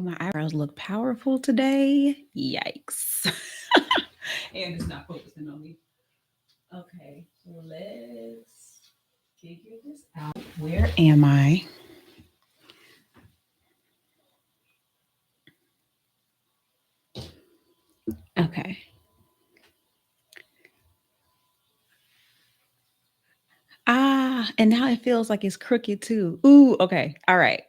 my eyebrows look powerful today. Yikes. And it's not focusing on me. Okay, so let's figure this out. Where am I? Okay. And now it feels like it's crooked too. Ooh, okay. All right.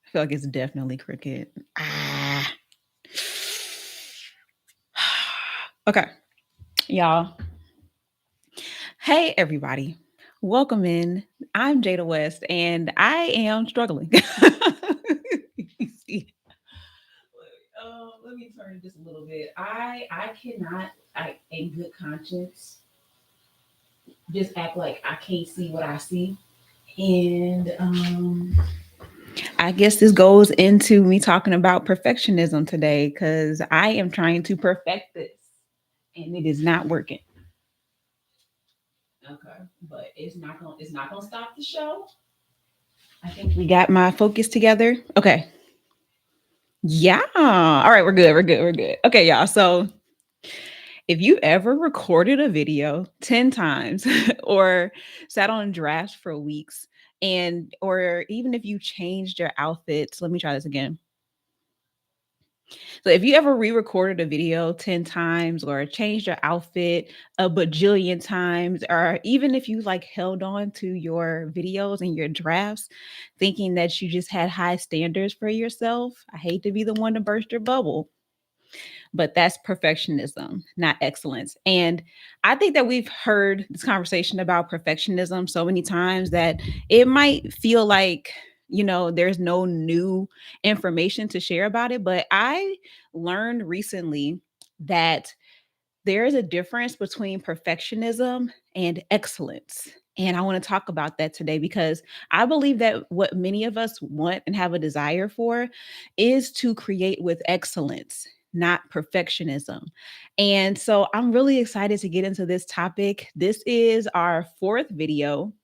I feel like it's definitely crooked. Ah. Okay, y'all. Hey, everybody. Welcome in. I'm Jada West, and I am struggling. See, let me turn this a little bit. I cannot, in good conscience, just act like I can't see what I see. And I guess this goes into me talking about perfectionism today because I am trying to perfect this, and it is not working. Okay, but it's not gonna stop the show. I think we got my focus together. Okay. Yeah. All right, we're good. We're good. We're good. Okay, y'all. So if you ever recorded a video 10 times or sat on drafts for weeks, and or even if you changed your outfits, let me try this again. So if you ever re-recorded a video 10 times or changed your outfit a bajillion times, or even if you like held on to your videos and your drafts thinking that you just had high standards for yourself, I hate to be the one to burst your bubble, but that's perfectionism, not excellence. And I think that we've heard this conversation about perfectionism so many times that it might feel like, there's no new information to share about it. But I learned recently that there is a difference between perfectionism and excellence. And I want to talk about that today because I believe that what many of us want and have a desire for is to create with excellence, not perfectionism. And so I'm really excited to get into this topic. This is our fourth video.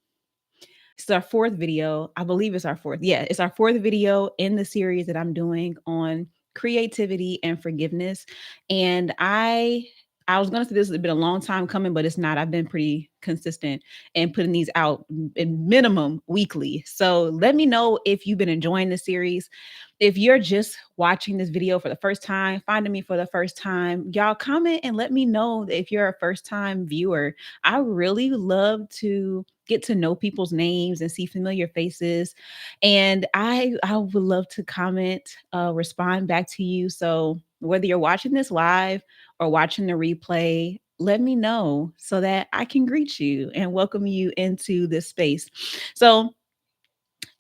It's our fourth video. I believe it's our fourth. Yeah, it's our fourth video in the series that I'm doing on creativity and forgiveness. And I was gonna say this has been a long time coming, but it's not. I've been pretty consistent and putting these out in minimum weekly. So let me know if you've been enjoying the series. If you're just watching this video for the first time, finding me for the first time, y'all comment and let me know if you're a first time viewer. I really love to get to know people's names and see familiar faces. And I would love to comment, respond back to you. So whether you're watching this live or watching the replay, let me know so that I can greet you and welcome you into this space. So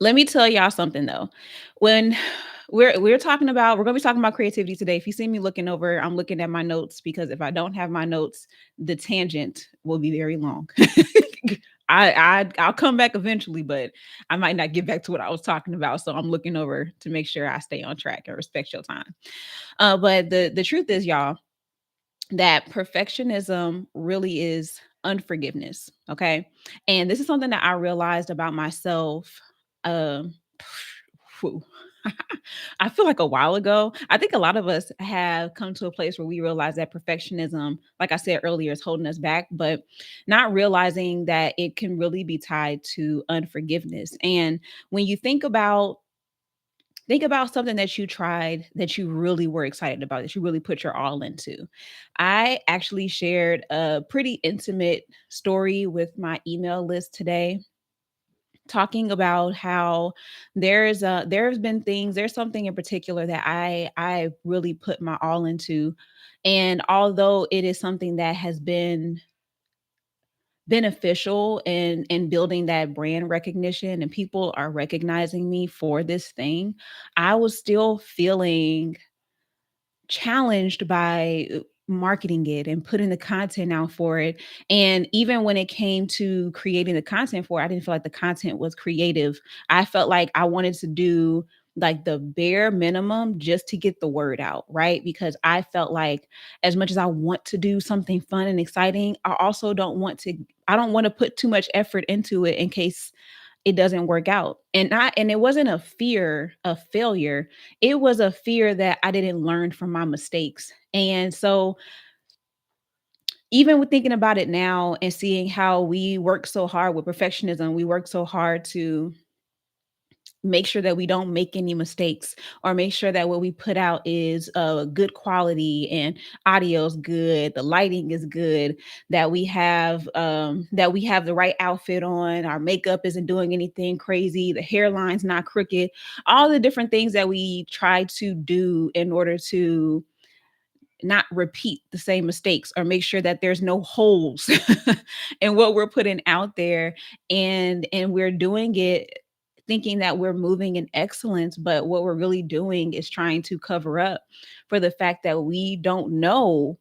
let me tell y'all something though. When we're gonna be talking about creativity today. If you see me looking over, I'm looking at my notes because if I don't have my notes, the tangent will be very long. I'll come back eventually, but I might not get back to what I was talking about. So I'm looking over to make sure I stay on track and respect your time. But the truth is, y'all, that perfectionism really is unforgiveness. Okay. And this is something that I realized about myself. Um, whew, I feel like a while ago. I think a lot of us have come to a place where we realize that perfectionism, like I said earlier, is holding us back, but not realizing that it can really be tied to unforgiveness. And when you think about something that you tried that you really were excited about, that you really put your all into. I actually shared a pretty intimate story with my email list today, talking about how there's been things, there's something in particular that I really put my all into. And although it is something that has been beneficial in building that brand recognition and people are recognizing me for this thing, I was still feeling challenged by marketing it and putting the content out for it. And even when it came to creating the content for it, I didn't feel like the content was creative. I felt like I wanted to do like the bare minimum just to get the word out, right? Because I felt like as much as I want to do something fun and exciting, I don't want to put too much effort into it in case it doesn't work out. And it wasn't a fear of failure. It was a fear that I didn't learn from my mistakes. And so even with thinking about it now and seeing how we work so hard with perfectionism, we work so hard to make sure that we don't make any mistakes, or make sure that what we put out is good quality, and audio is good, the lighting is good, that we have the right outfit on, our makeup isn't doing anything crazy, the hairline's not crooked, all the different things that we try to do in order to not repeat the same mistakes, or make sure that there's no holes in what we're putting out there. And we're doing it thinking that we're moving in excellence, but what we're really doing is trying to cover up for the fact that we don't know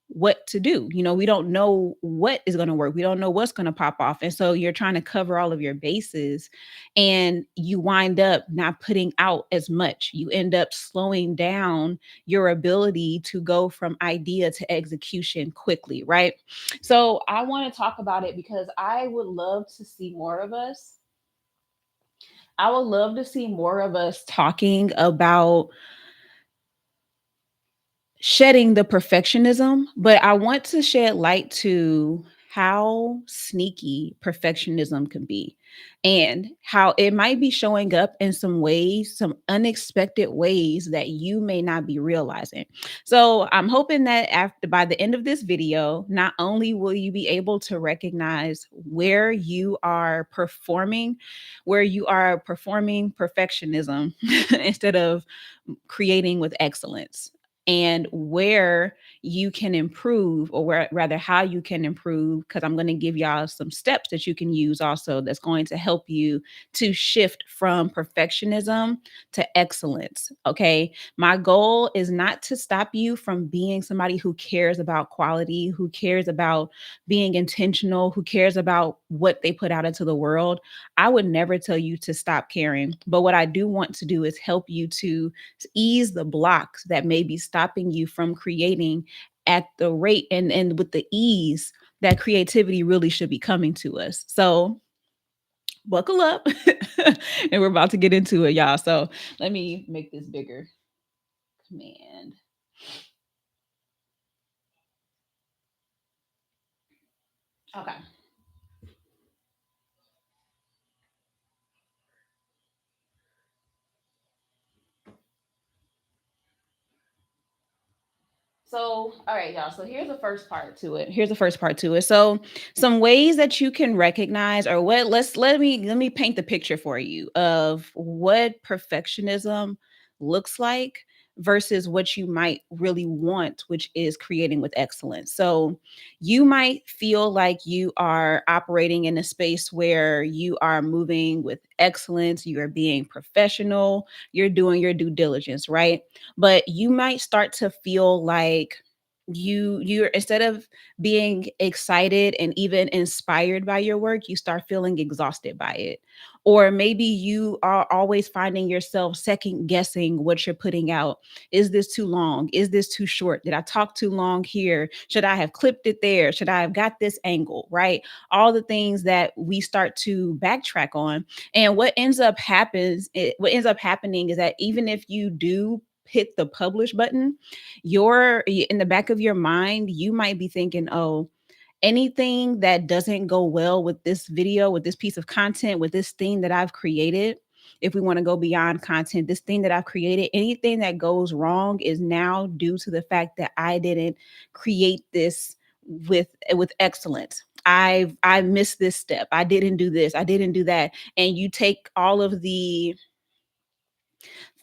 what to do. We don't know what is going to work. We don't know what's going to pop off. And so you're trying to cover all of your bases, and you wind up not putting out as much. You end up slowing down your ability to go from idea to execution quickly, right? So I want to talk about it because I would love to see more of us. I would love to see more of us talking about shedding the perfectionism, but I want to shed light to how sneaky perfectionism can be, and how it might be showing up in some ways, some unexpected ways that you may not be realizing. So I'm hoping that after by the end of this video, not only will you be able to recognize where you are performing perfectionism instead of creating with excellence, and where you can improve, or where rather how you can improve, because I'm going to give y'all some steps that you can use also, that's going to help you to shift from perfectionism to excellence. Okay, my goal is not to stop you from being somebody who cares about quality, who cares about being intentional, who cares about what they put out into the world. I would never tell you to stop caring, but what I do want to do is help you to ease the blocks that may be stopping you from creating at the rate and with the ease that creativity really should be coming to us. So buckle up and we're about to get into it, y'all. So let me make this bigger. Command. Okay. So, all right, y'all. So here's the first part to it. Here's the first part to it. So, some ways that you can recognize, or what let me paint the picture for you of what perfectionism looks like versus what you might really want, which is creating with excellence. So, you might feel like you are operating in a space where you are moving with excellence, you are being professional, you're doing your due diligence, right? But you might start to feel like you're, instead of being excited and even inspired by your work, you start feeling exhausted by it. Or maybe you are always finding yourself second guessing what you're putting out. Is this too long? Is this too short? Did I talk too long here? Should I have clipped it there? Should I have got this angle? Right? All the things that we start to backtrack on. And what ends up happening is that even if you do hit the publish button, you're in the back of your mind, you might be thinking, oh, anything that doesn't go well with this video, with this piece of content, with this thing that I've created, if we want to go beyond content, this thing that I've created, anything that goes wrong is now due to the fact that I didn't create this with excellence. I missed this step. I didn't do this. I didn't do that. And you take all of the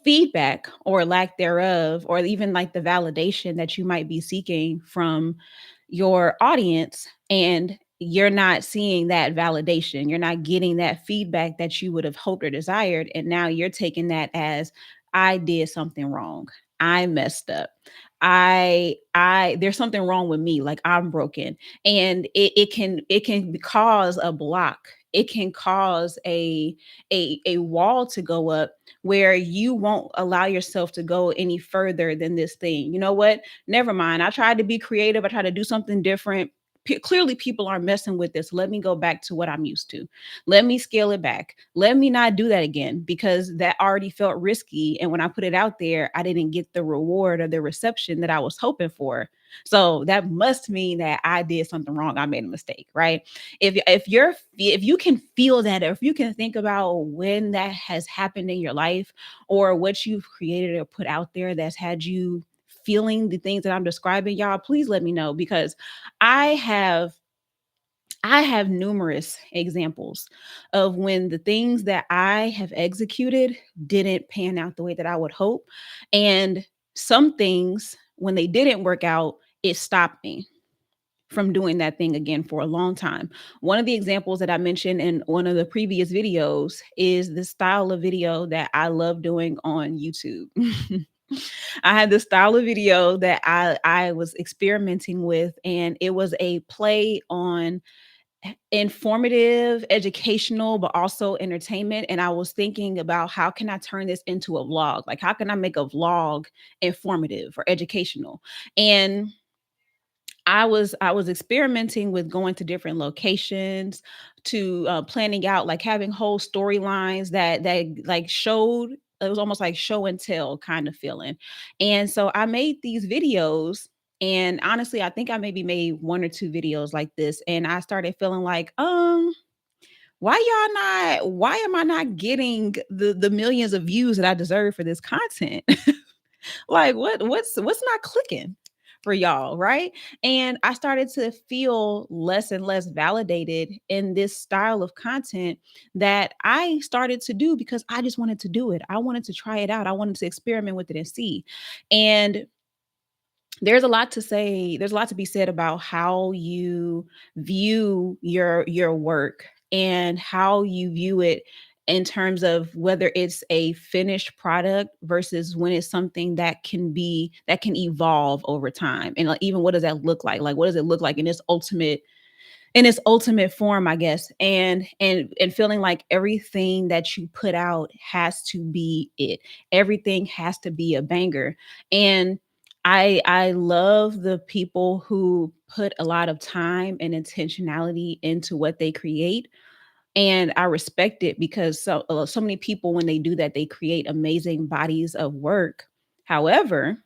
feedback or lack thereof, or even like the validation that you might be seeking from your audience, and you're not seeing that validation. You're not getting that feedback that you would have hoped or desired. And now you're taking that as, I did something wrong. I messed up. There's something wrong with me. Like, I'm broken. And it can cause a block. It can cause a wall to go up where you won't allow yourself to go any further than this thing. You know what? Never mind. I tried to be creative. I tried to do something different. clearly people aren't messing with this. Let me go back to what I'm used to. Let me scale it back. Let me not do that again because that already felt risky. And when I put it out there, I didn't get the reward or the reception that I was hoping for. So that must mean that I did something wrong. I made a mistake, right? If you can feel that, or if you can think about when that has happened in your life, or what you've created or put out there that's had you feeling the things that I'm describing, y'all, please let me know because I have I have numerous examples of when the things that I have executed didn't pan out the way that I would hope. And some things, when they didn't work out, it stopped me from doing that thing again for a long time. One of the examples that I mentioned in one of the previous videos is the style of video that I love doing on YouTube. I had this style of video that I was experimenting with, and it was a play on informative, educational, but also entertainment. And I was thinking about how can I turn this into a vlog? Like, how can I make a vlog informative or educational? And I was experimenting with going to different locations, to planning out, like having whole storylines that like showed. It was almost like show and tell kind of feeling. And so I made these videos. And honestly, I think I maybe made one or two videos like this. And I started feeling like, why am I not getting the millions of views that I deserve for this content? Like what's not clicking for y'all, right? And I started to feel less and less validated in this style of content that I started to do because I just wanted to do it. I wanted to try it out. I wanted to experiment with it and see. And there's a lot to say, there's a lot to be said about how you view your work and how you view it in terms of whether it's a finished product versus when it's something that can evolve over time. And like, even what does that look like? Like, what does it look like in its ultimate form, I guess. And feeling like everything that you put out has to be it. Everything has to be a banger. And I love the people who put a lot of time and intentionality into what they create. And I respect it because so many people, when they do that, they create amazing bodies of work. However,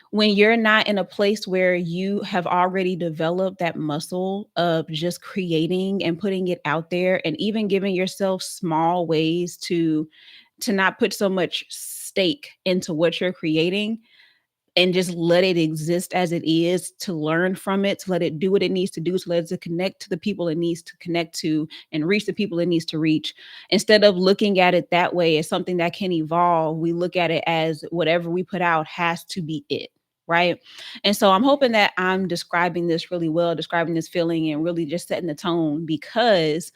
when you're not in a place where you have already developed that muscle of just creating and putting it out there, and even giving yourself small ways to not put so much stake into what you're creating, and just let it exist as it is, to learn from it, to let it do what it needs to do, to let it connect to the people it needs to connect to and reach the people it needs to reach. Instead of looking at it that way as something that can evolve, we look at it as whatever we put out has to be it. Right. And so I'm hoping that I'm describing this really well, describing this feeling and really just setting the tone, because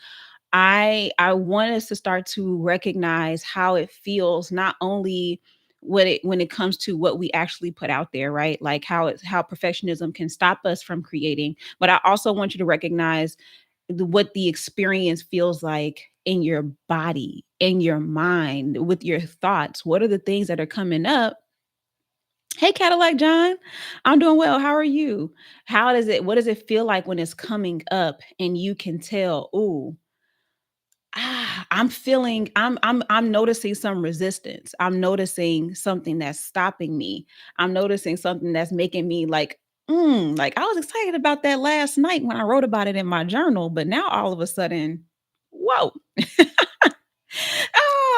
I want us to start to recognize how it feels, not only what it when it comes to what we actually put out there, right? Like how perfectionism can stop us from creating, but I also want you to recognize what the experience feels like in your body, in your mind, with your thoughts. What are the things that are coming up? Hey, Cadillac John, I'm doing well. How are you? What does it feel like when it's coming up and you can tell, ooh, I'm noticing some resistance. I'm noticing something that's stopping me. I'm noticing something that's making me like, like I was excited about that last night when I wrote about it in my journal, but now all of a sudden, whoa.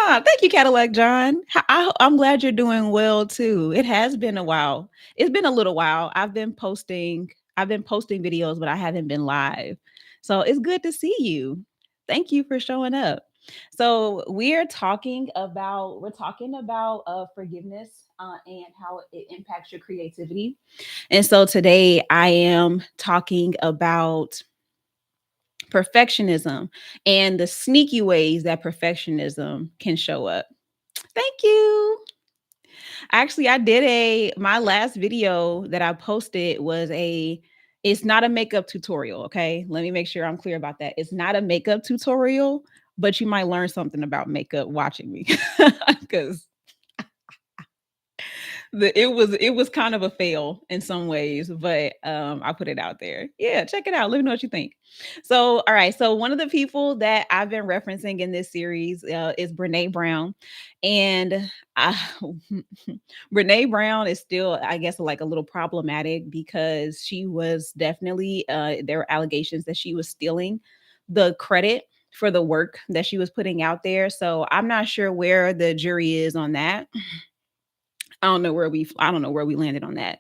Thank you, Cadillac John. I'm glad you're doing well too. It has been a while. It's been a little while. I've been posting videos, but I haven't been live. So it's good to see you. Thank you for showing up. So we're talking about forgiveness and how it impacts your creativity. And so today I am talking about perfectionism and the sneaky ways that perfectionism can show up. Thank you. Actually, I did a my last video that I posted was a it's not a makeup tutorial, okay? Let me make sure I'm clear about that. It's not a makeup tutorial, but you might learn something about makeup watching me. Cuz it was kind of a fail in some ways, but I put it out there. Yeah, check it out. Let me know what you think. So, all right. So one of the people that I've been referencing in this series is Brene Brown, and I, Brene Brown is still, I guess, like a little problematic because she was definitely there were allegations that she was stealing the credit for the work that she was putting out there. So I'm not sure where the jury is on that. I don't know where we landed on that.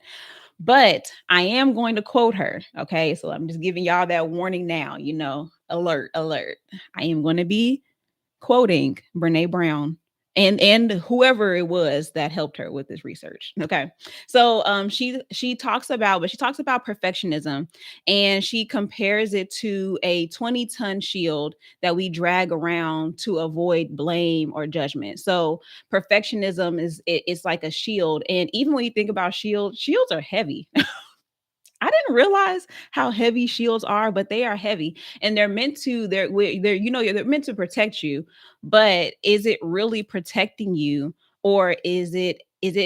But I am going to quote her. Okay. So I'm just giving y'all that warning now, alert, alert. I am going to be quoting Brene Brown and whoever it was that helped her with this research. Okay. So she talks about perfectionism, and she compares it to a 20-ton shield that we drag around to avoid blame or judgment. So perfectionism it's like a shield. And even when you think about shields are heavy. I didn't realize how heavy shields are, but they are heavy, and they're meant to protect you. But is it really protecting you, or is it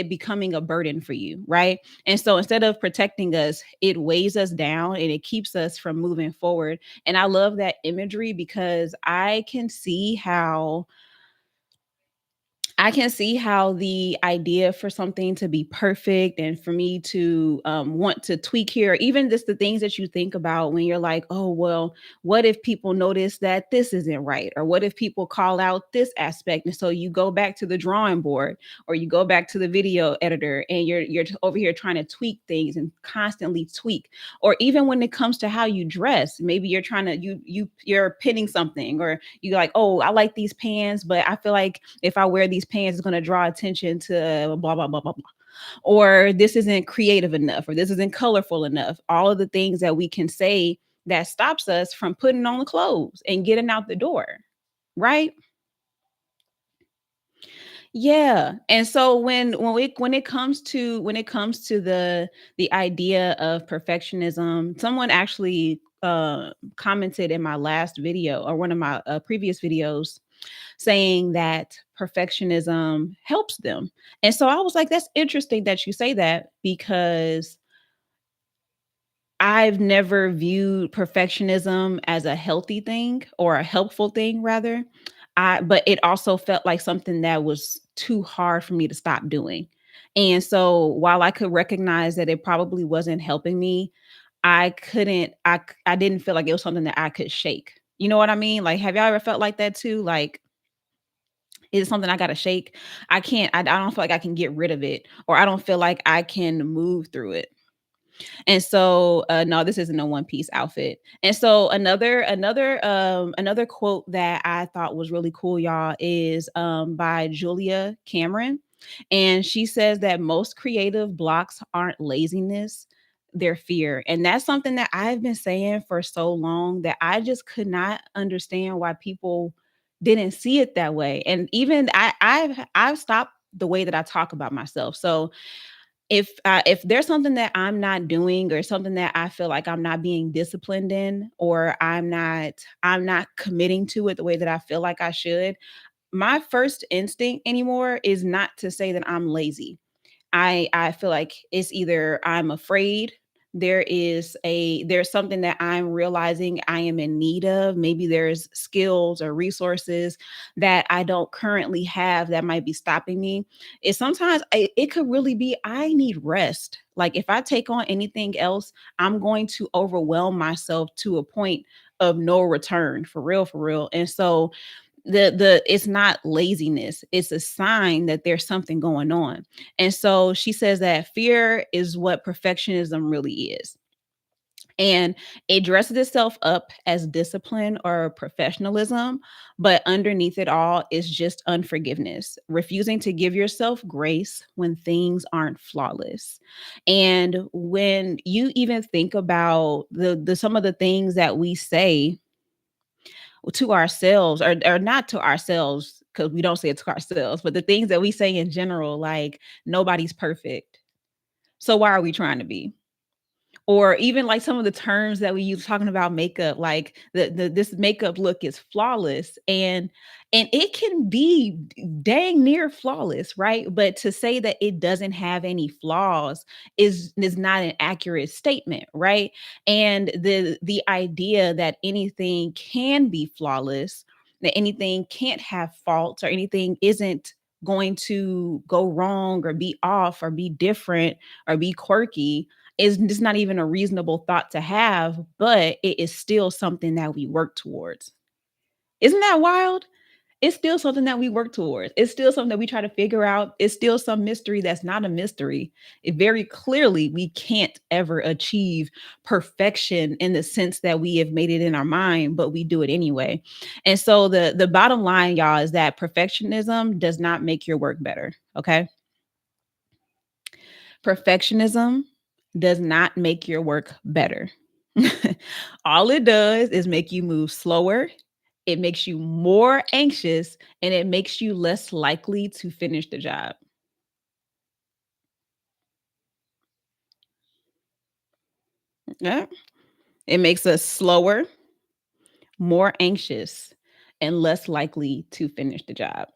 becoming a burden for you, right? And so instead of protecting us, it weighs us down and it keeps us from moving forward. And I love that imagery because I can see how the idea for something to be perfect and for me to want to tweak here, even just the things that you think about when you're like, oh, well, what if people notice that this isn't right? Or what if people call out this aspect? And so you go back to the drawing board or you go back to the video editor and you're over here trying to tweak things and constantly tweak. Or even when it comes to how you dress, maybe you're trying to, you're pinning something, or you're like, oh, I like these pants, but I feel like if I wear these pants, it's going to draw attention to blah, blah, blah, blah, blah. Or this isn't creative enough, or this isn't colorful enough. All of the things that we can say that stops us from putting on the clothes and getting out the door. Right. Yeah. And so when it comes to the idea of perfectionism, someone actually commented in my last video or one of my previous videos saying that perfectionism helps them. And so I was like, that's interesting that you say that, because I've never viewed perfectionism as a healthy thing or a helpful thing rather. But it also felt like something that was too hard for me to stop doing. And so while I could recognize that it probably wasn't helping me, I didn't feel like it was something that I could shake. You know what I mean? Like, have y'all ever felt like that too? Like, is it something I gotta shake? I don't feel like I can get rid of it, or I don't feel like I can move through it. And so, no, this isn't a one piece outfit. And so another quote that I thought was really cool, y'all, is by Julia Cameron. And she says that most creative blocks aren't laziness, they're fear. And that's something that I've been saying for so long that I just could not understand why people didn't see it that way. And even I've stopped the way that I talk about myself. So if there's something that I'm not doing, or something that I feel like I'm not being disciplined in, or I'm not committing to it the way that I feel like I should, my first instinct anymore is not to say that I'm lazy. I feel like it's either I'm afraid, there's something that I'm realizing I am in need of. Maybe there's skills or resources that I don't currently have that might be stopping me. It could really be I need rest. Like, if I take on anything else, I'm going to overwhelm myself to a point of no return, for real, for real. And so the it's not laziness, it's a sign that there's something going on. And so she says that fear is what perfectionism really is, and it dresses itself up as discipline or professionalism, but underneath it all is just unforgiveness, refusing to give yourself grace when things aren't flawless. And when you even think about the some of the things that we say to ourselves, or not to ourselves, because we don't say it to ourselves, but the things that we say in general, like, nobody's perfect, so why are we trying to be? Or even like some of the terms that we use talking about makeup, like the this makeup look is flawless, and it can be dang near flawless, right? But to say that it doesn't have any flaws is not an accurate statement, right? And the idea that anything can be flawless, that anything can't have faults, or anything isn't going to go wrong or be off or be different or be quirky is just not even a reasonable thought to have, but it is still something that we work towards. Isn't that wild? It's still something that we work towards. It's still something that we try to figure out. It's still some mystery that's not a mystery. It very clearly we can't ever achieve perfection in the sense that we have made it in our mind, but we do it anyway. And so the bottom line, y'all, is that perfectionism does not make your work better. Okay. Perfectionism does not make your work better. All it does is make you move slower. It makes you more anxious, and it makes you less likely to finish the job. Yeah. It makes us slower, more anxious, and less likely to finish the job.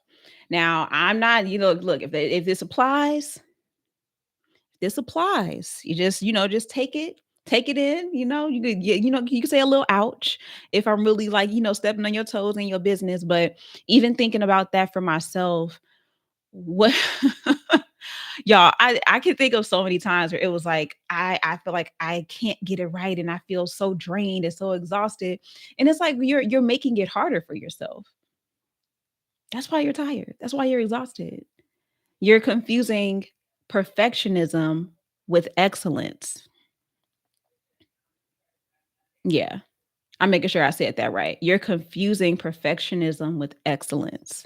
Now, I'm not, look, if this applies. You just, just take it in, you can say a little ouch if I'm really like, stepping on your toes in your business. But even thinking about that for myself, what y'all, I can think of so many times where it was like I feel like I can't get it right, and I feel so drained and so exhausted. And it's like you're making it harder for yourself. That's why you're tired. That's why you're exhausted. You're confusing perfectionism with excellence. Yeah. I'm making sure I said that right. You're confusing perfectionism with excellence.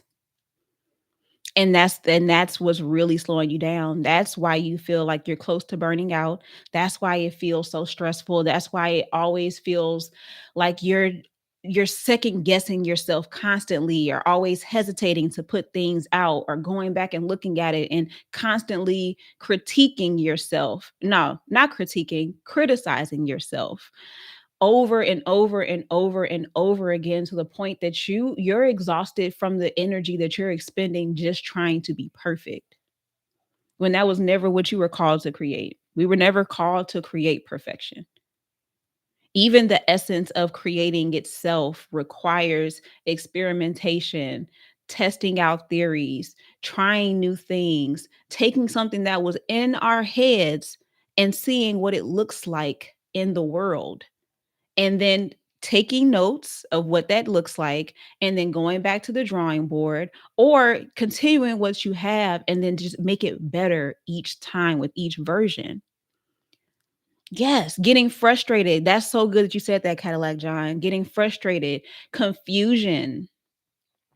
And that's what's really slowing you down. That's why you feel like you're close to burning out. That's why it feels so stressful. That's why it always feels like you're second guessing yourself constantly. You're always hesitating to put things out, or going back and looking at it and constantly critiquing yourself. No, not critiquing, criticizing yourself over and over and over and over again, to the point that you're exhausted from the energy that you're expending just trying to be perfect, when that was never what you were called to create. We were never called to create perfection. Even the essence of creating itself requires experimentation, testing out theories, trying new things, taking something that was in our heads and seeing what it looks like in the world, and then taking notes of what that looks like, and then going back to the drawing board, or continuing what you have and then just make it better each time with each version. Yes, getting frustrated. That's so good that you said that, Cadillac John. Getting frustrated, confusion.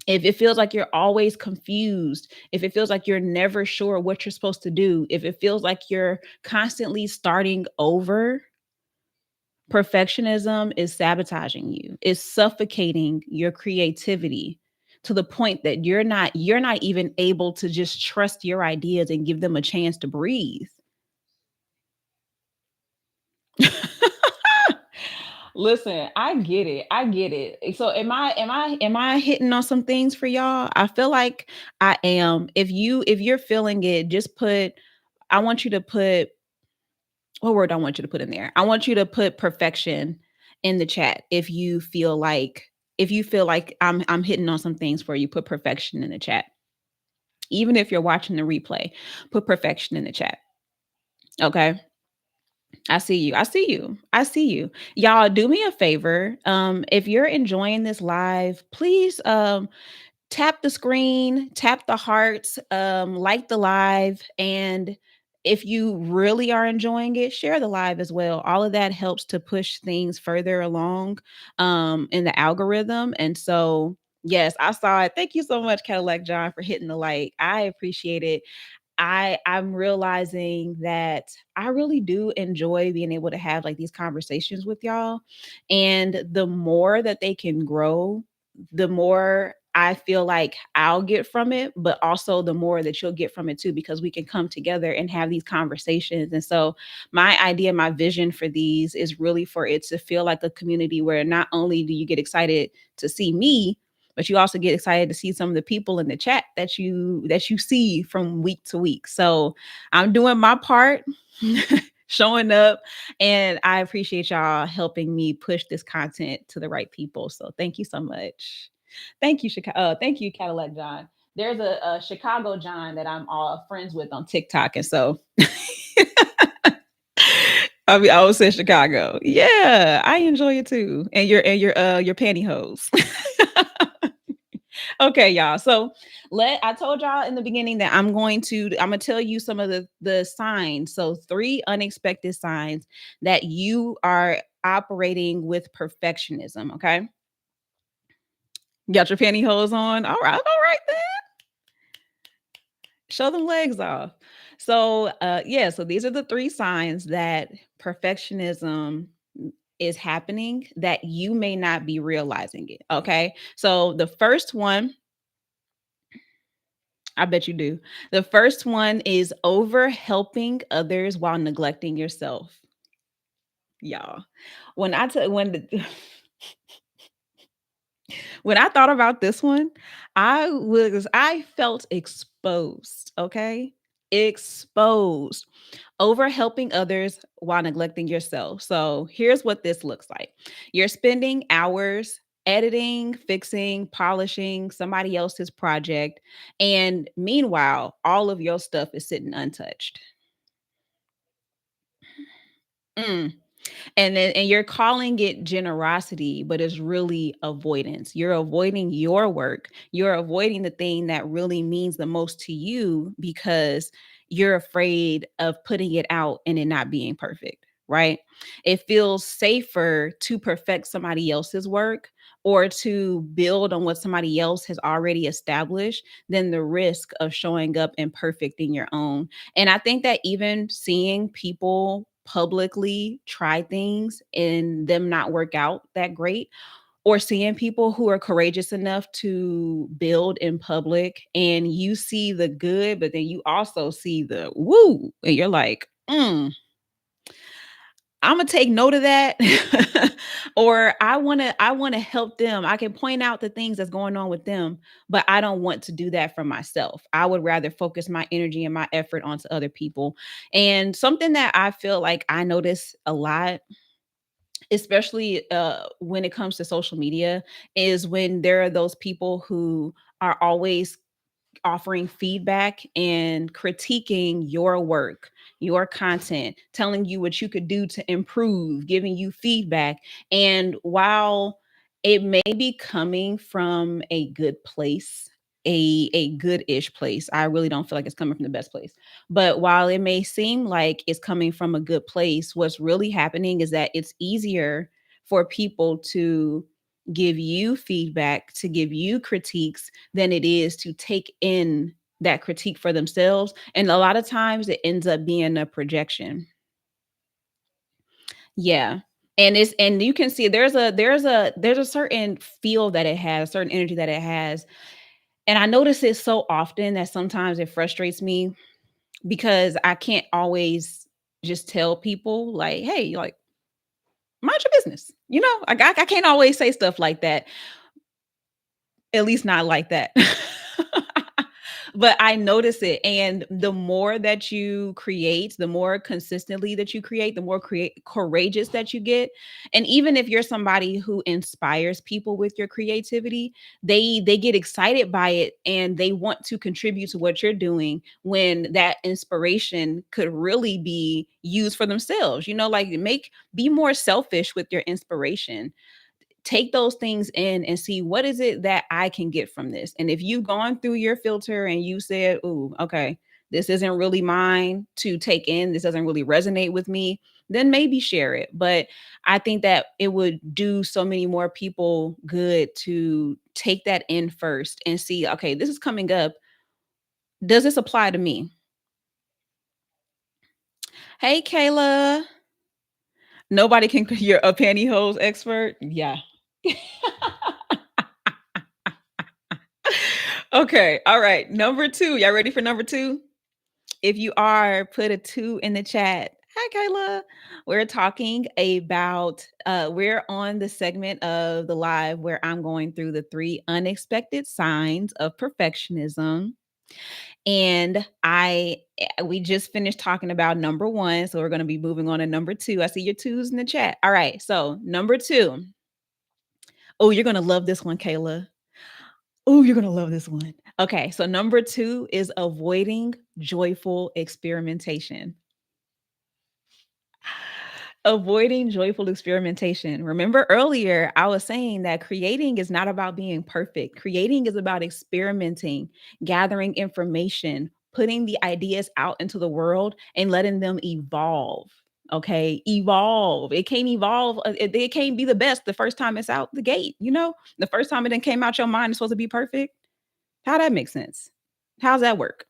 If it feels like you're always confused, if it feels like you're never sure what you're supposed to do, if it feels like you're constantly starting over, perfectionism is sabotaging you. It's suffocating your creativity to the point that you're not even able to just trust your ideas and give them a chance to breathe. Listen, I get it. I get it. So am I hitting on some things for y'all? I feel like I am. If you're feeling it, just put I want you to put what word I want you to put in there? I want you to put perfection in the chat. If you feel like I'm hitting on some things for you, put perfection in the chat. Even if you're watching the replay, put perfection in the chat. Okay. I see you. I see you. I see you. Y'all do me a favor. If you're enjoying this live, please tap the screen, tap the hearts, like the live, and if you really are enjoying it, share the live as well. All of that helps to push things further along in the algorithm. And so, yes, I saw it. Thank you so much, Cadillac John, for hitting the like. I appreciate it. I'm realizing that I really do enjoy being able to have like these conversations with y'all. And the more that they can grow, the more I feel like I'll get from it, but also the more that you'll get from it too, because we can come together and have these conversations. And so, my idea, my vision for these is really for it to feel like a community where not only do you get excited to see me, but you also get excited to see some of the people in the chat that you see from week to week. So I'm doing my part, showing up, and I appreciate y'all helping me push this content to the right people. So thank you so much. Thank you, Chicago. Thank you, Cadillac John. There's a Chicago John that I'm all friends with on TikTok, and so I mean, I was in Chicago. Yeah, I enjoy it too, and your pantyhose. Okay, y'all. So let I told y'all in the beginning that I'm gonna tell you some of the signs. So three unexpected signs that you are operating with perfectionism. Okay, got your pantyhose on. All right then. Show them legs off. So yeah, so these are the three signs that perfectionism is happening that you may not be realizing it. Okay. So the first one, I bet you do. The first one is over helping others while neglecting yourself. Y'all. When I t- when the, when I thought about this one, I felt exposed, okay? Exposed over helping others while neglecting yourself. So, here's what this looks like. You're spending hours editing, fixing, polishing somebody else's project, and meanwhile, all of your stuff is sitting untouched. Mm. And you're calling it generosity, but it's really avoidance. You're avoiding your work. You're avoiding the thing that really means the most to you because you're afraid of putting it out and it not being perfect, right? It feels safer to perfect somebody else's work or to build on what somebody else has already established than the risk of showing up imperfect in your own. And I think that even seeing people publicly try things and them not work out that great, or seeing people who are courageous enough to build in public and you see the good, but then you also see the woo, and you're like, I'm gonna take note of that. Or I want to help them. I can point out the things that's going on with them, but I don't want to do that for myself. I would rather focus my energy and my effort onto other people. And something that I feel like I notice a lot, especially when it comes to social media, is when there are those people who are always offering feedback and critiquing your work, your content, telling you what you could do to improve, giving you feedback. And while it may be coming from a good place, a good-ish place, I really don't feel like it's coming from the best place. But while it may seem like it's coming from a good place, what's really happening is that it's easier for people to give you feedback, to give you critiques than it is to take in that critique for themselves. And a lot of times it ends up being a projection. Yeah. And you can see there's a certain feel that it has, a certain energy that it has. And I notice it so often that sometimes it frustrates me because I can't always just tell people like, hey, like mind your business. I can't always say stuff like that. At least not like that. But I notice it, and the more that you create, the more consistently that you create, the more courageous that you get. And even if you're somebody who inspires people with your creativity, they get excited by it and they want to contribute to what you're doing when that inspiration could really be used for themselves. Like be more selfish with your inspiration, take those things in and see what is it that I can get from this. And if you've gone through your filter and you said, "Ooh, okay, this isn't really mine to take in. This doesn't really resonate with me," then maybe share it. But I think that it would do so many more people good to take that in first and see, okay, this is coming up. Does this apply to me? Hey, Kayla. Nobody can you're a pantyhose expert. Yeah. Okay. All right. Number two. Y'all ready for number two? If you are, put a two in the chat. Hi, Kayla. We're talking about, we're on the segment of the live where I'm going through the three unexpected signs of perfectionism. And we just finished talking about number one. So we're going to be moving on to number two. I see your twos in the chat. All right. So number two. Oh, you're going to love this one, Kayla. Oh, you're going to love this one. Okay. So number two is avoiding joyful experimentation. Avoiding joyful experimentation. Remember earlier, I was saying that creating is not about being perfect. Creating is about experimenting, gathering information, putting the ideas out into the world and letting them evolve. Okay, evolve. It can't evolve. It can't be the best the first time it's out the gate. The first time it then came out your mind is supposed to be perfect. How that make sense? How's that work?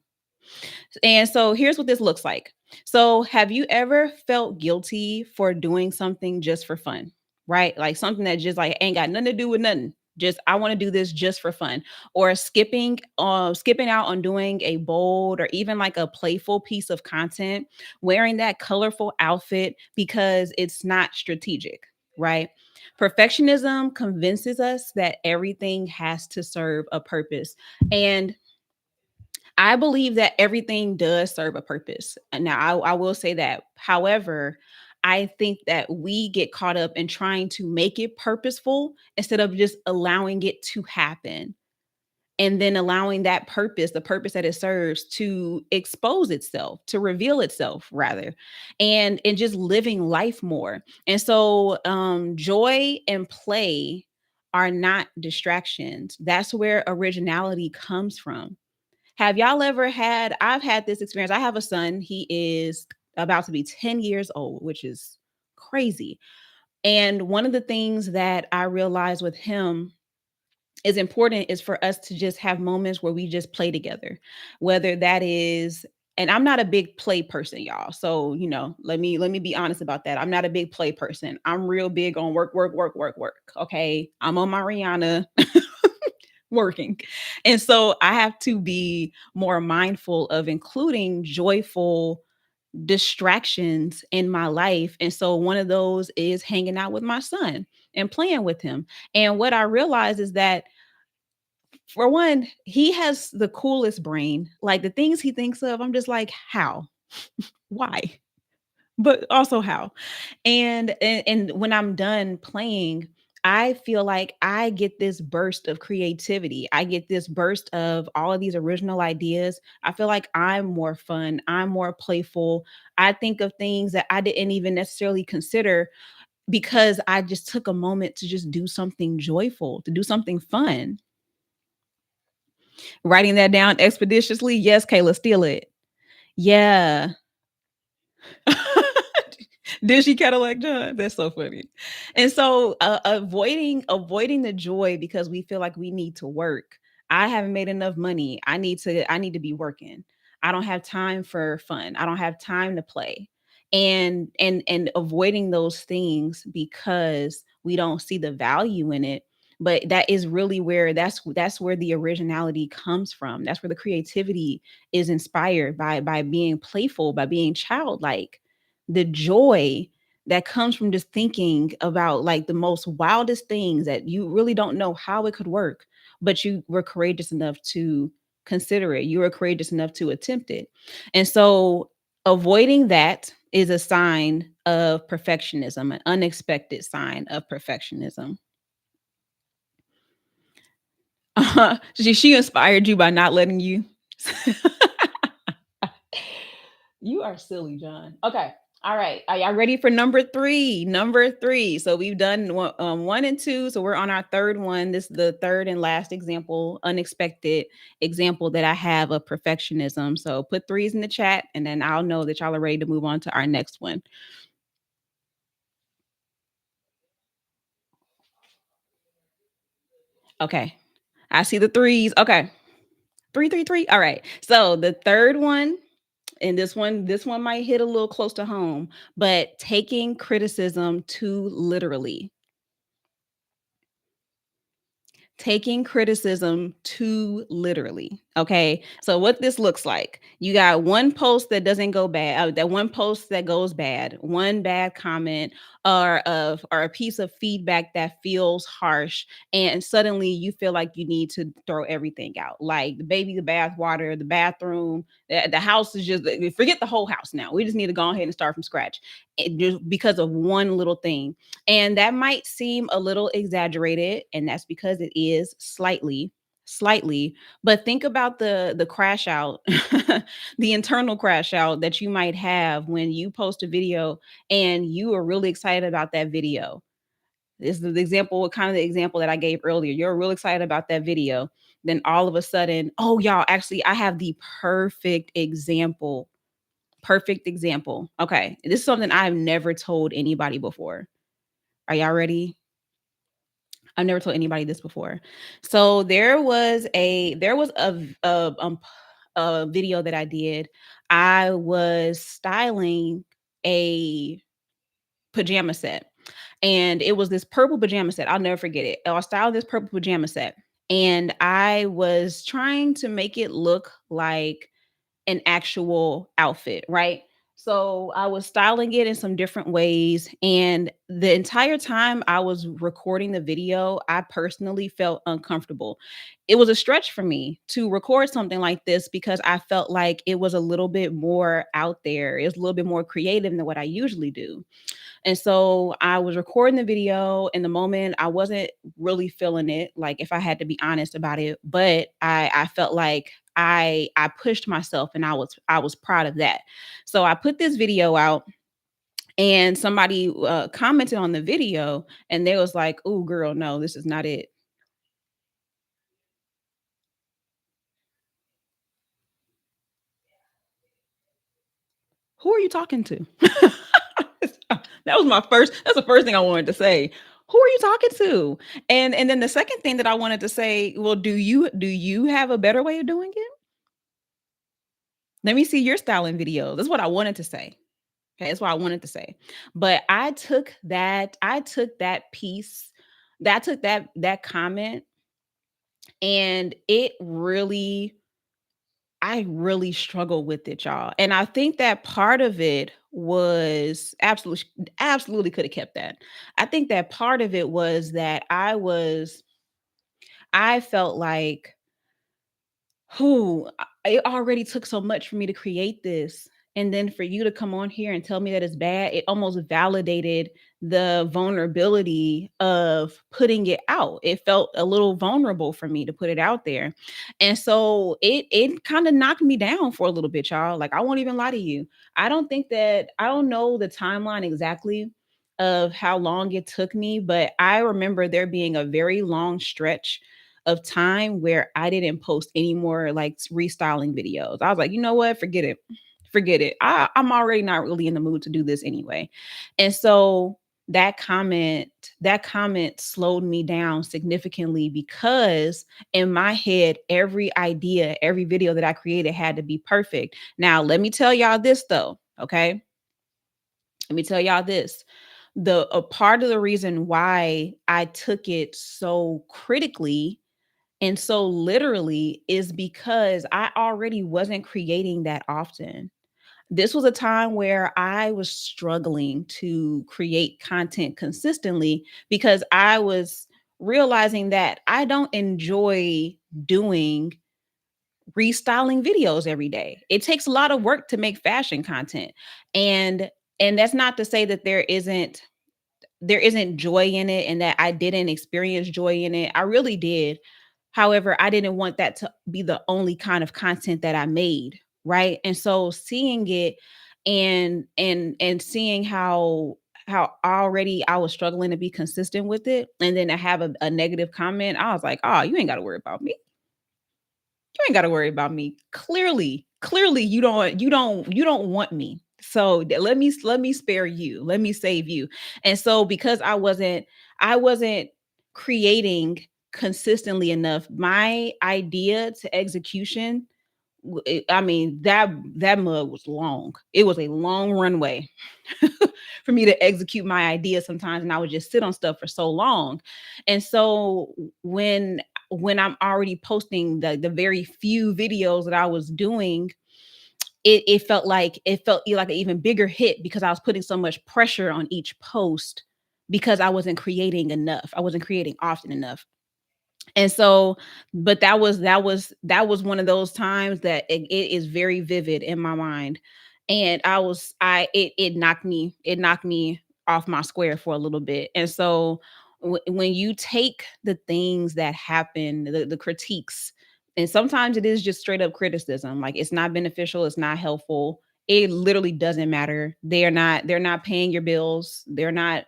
And so here's what this looks like. So, have you ever felt guilty for doing something just for fun? Right? Like something that just like ain't got nothing to do with nothing. Just I want to do this just for fun. Or skipping out on doing a bold or even like a playful piece of content, wearing that colorful outfit because it's not strategic, right? Perfectionism convinces us that everything has to serve a purpose. And I believe that everything does serve a purpose. Now, I will say that. However, I think that we get caught up in trying to make it purposeful instead of just allowing it to happen and then allowing that purpose, the purpose that it serves, to expose itself, to reveal itself rather, and just living life more. And so joy and play are not distractions. That's where originality comes from. Have y'all ever had I've had this experience. I have a son. He is about to be 10 years old, which is crazy. And one of the things that I realized with him is important is for us to just have moments where we just play together. Whether that is and I'm not a big play person, y'all. So, let me be honest about that. I'm not a big play person. I'm real big on work, work, work, work, work. Okay. I'm on my Rihanna working. And so I have to be more mindful of including joyful distractions in my life. And so one of those is hanging out with my son and playing with him. And what I realize is that, for one, he has the coolest brain. Like the things he thinks of, I'm just like, how? Why? But also how? And when I'm done playing, I feel like I get this burst of creativity. I get this burst of all of these original ideas. I feel like I'm more fun, I'm more playful. I think of things that I didn't even necessarily consider because I just took a moment to just do something joyful, to do something fun. Writing that down expeditiously. Yes, Kayla, steal it. Yeah. Did she Cadillac John? That's so funny. And so avoiding the joy because we feel like we need to work. I haven't made enough money. I need to be working. I don't have time for fun. I don't have time to play. And avoiding those things because we don't see the value in it. But that is really where that's where the originality comes from. That's where the creativity is inspired by being playful, by being childlike. The joy that comes from just thinking about like the most wildest things that you really don't know how it could work, but you were courageous enough to consider it. You were courageous enough to attempt it. And so avoiding that is a sign of perfectionism, an unexpected sign of perfectionism. She inspired you by not letting you. You are silly, John. Okay. All right. Are y'all ready for number three? Number three. So we've done one and two. So we're on our third one. This is the third and last example, unexpected example that I have of perfectionism. So put threes in the chat and then I'll know that y'all are ready to move on to our next one. Okay. I see the threes. Okay. Three, three, three. All right. So the third one, and this one might hit a little close to home, but taking criticism too literally. Taking criticism too literally. Okay. So what this looks like, you got one post that doesn't go bad, that one post that goes bad, one bad comment or a piece of feedback that feels harsh, and suddenly you feel like you need to throw everything out. Like the baby, the bath water, the bathroom, the house is just forget the whole house now. We just need to go ahead and start from scratch. Just because of one little thing. And that might seem a little exaggerated, and that's because it is slightly, but think about the crash out, the internal crash out that you might have when you post a video and you are really excited about that video. This is the example, kind of the example that I gave earlier. You're real excited about that video. Then all of a sudden, oh, y'all, actually, I have the perfect example. Perfect example. Okay. This is something I've never told anybody before. Are y'all ready? I've never told anybody this before. So there was a video that I did. I was styling a pajama set, and it was this purple pajama set. I'll never forget it. I styled this purple pajama set, and I was trying to make it look like an actual outfit, right? So I was styling it in some different ways. And the entire time I was recording the video, I personally felt uncomfortable. It was a stretch for me to record something like this because I felt like it was a little bit more out there. It was a little bit more creative than what I usually do. And so I was recording the video in the moment. I wasn't really feeling it, like if I had to be honest about it, but I felt like I pushed myself and I was proud of that. So I put this video out and somebody commented on the video and they was like, "Oh girl, no, this is not it." Who are you talking to? That's the first thing I wanted to say. Who are you talking to? And then the second thing that I wanted to say, well, do you have a better way of doing it? Let me see your styling video. That's what I wanted to say. Okay, that's what I wanted to say. But I took that piece, that comment, and I really struggled with it, y'all. And I think that part of it was absolutely could have kept that. I think that part of it was that I felt like, who it already took so much for me to create this. And then for you to come on here and tell me that it's bad, it almost validated the vulnerability of putting it out. It felt a little vulnerable for me to put it out there. And so it kind of knocked me down for a little bit, y'all. Like I won't even lie to you. I don't know the timeline exactly of how long it took me, but I remember there being a very long stretch of time where I didn't post any more like restyling videos. I was like, you know what? Forget it. Forget it. I'm already not really in the mood to do this anyway. And so that comment slowed me down significantly because in my head, every idea, every video that I created had to be perfect. Now, let me tell y'all this though. Okay. Let me tell y'all this. The a part of the reason why I took it so critically and so literally is because I already wasn't creating that often. This was a time where I was struggling to create content consistently because I was realizing that I don't enjoy doing restyling videos every day. It takes a lot of work to make fashion content. And and that's not to say that there isn't joy in it and that I didn't experience joy in it. I really did. However, I didn't want that to be the only kind of content that I made, right? And so seeing it and seeing how already I was struggling to be consistent with it and then to have a negative comment, I was like, "Oh, you ain't got to worry about me. You ain't got to worry about me. Clearly you don't want me. So let me spare you. Let me save you." And so because I wasn't creating consistently enough, my idea to execution I mean, that mug was long. It was a long runway for me to execute my ideas sometimes, and I would just sit on stuff for so long. And so when I'm already posting the very few videos that I was doing, it felt like an even bigger hit because I was putting so much pressure on each post because I wasn't creating enough. I wasn't creating often enough. And so, but that was one of those times that it is very vivid in my mind. And it knocked me off my square for a little bit. And so when you take the things that happen, the critiques, and sometimes it is just straight up criticism, like it's not beneficial, it's not helpful, it literally doesn't matter. They're not paying your bills, they're not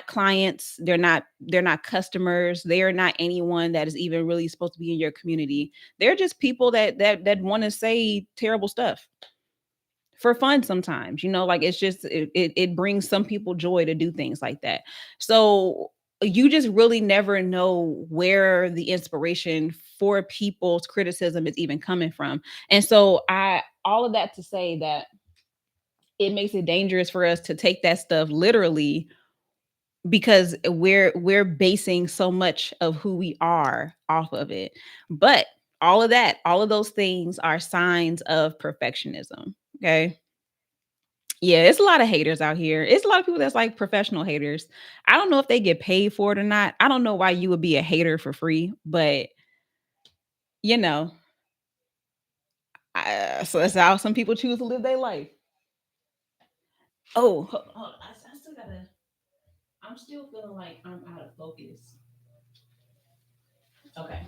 clients, they're not customers, they're not anyone that is even really supposed to be in your community. They're just people that want to say terrible stuff for fun sometimes. Like it's just it brings some people joy to do things like that. So you just really never know where the inspiration for people's criticism is even coming from. And so I all of that to say that it makes it dangerous for us to take that stuff literally, because we're basing so much of who we are off of it. But all of those things are signs of perfectionism. Okay. Yeah, it's a lot of haters out here. It's a lot of people that's like professional haters. I don't know if they get paid for it or not. I don't know why you would be a hater for free, but you know, so that's how some people choose to live their life. Oh, hold on. I still gotta. I'm still feeling like I'm out of focus. Okay.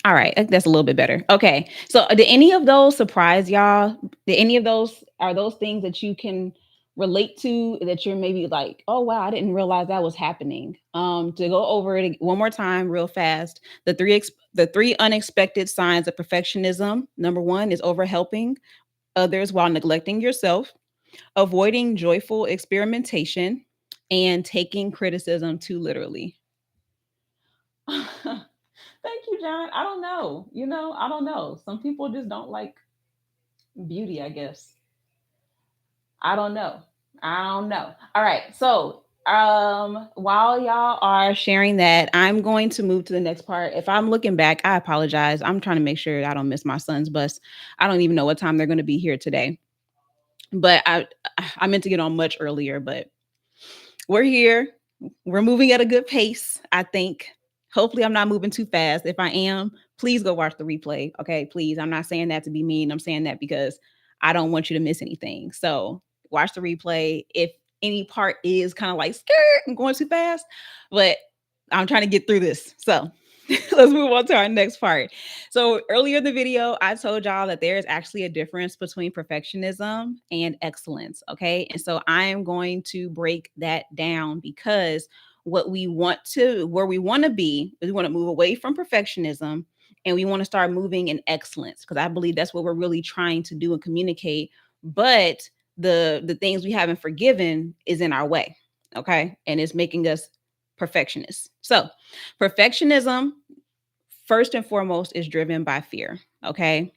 All right, that's a little bit better. Okay. So, did any of those surprise y'all? Did any of those are those things that you can relate to, that you're maybe like, "Oh wow, I didn't realize that was happening." To go over it one more time real fast. The three unexpected signs of perfectionism. Number 1 is overhelping others while neglecting yourself, avoiding joyful experimentation, and taking criticism too literally. Thank you, John. I don't know. I don't know. Some people just don't like beauty, I guess. I don't know. I don't know. All right. So, while y'all are sharing that, I'm going to move to the next part. If I'm looking back, I apologize. I'm trying to make sure I don't miss my son's bus. I don't even know what time they're going to be here today. But I meant to get on much earlier, but we're here. We're moving at a good pace, I think. Hopefully, I'm not moving too fast. If I am, please go watch the replay. Okay, please. I'm not saying that to be mean. I'm saying that because I don't want you to miss anything. So watch the replay. If any part is kind of like scared, I'm going too fast, but I'm trying to get through this. So let's move on to our next part. So earlier in the video, I told y'all that there is actually a difference between perfectionism and excellence. Okay. And so I am going to break that down, because where we want to be is we want to move away from perfectionism and we want to start moving in excellence, because I believe that's what we're really trying to do and communicate. But the things we haven't forgiven is in our way. Okay. And it's making us perfectionists. So perfectionism, first and foremost, is driven by fear. Okay.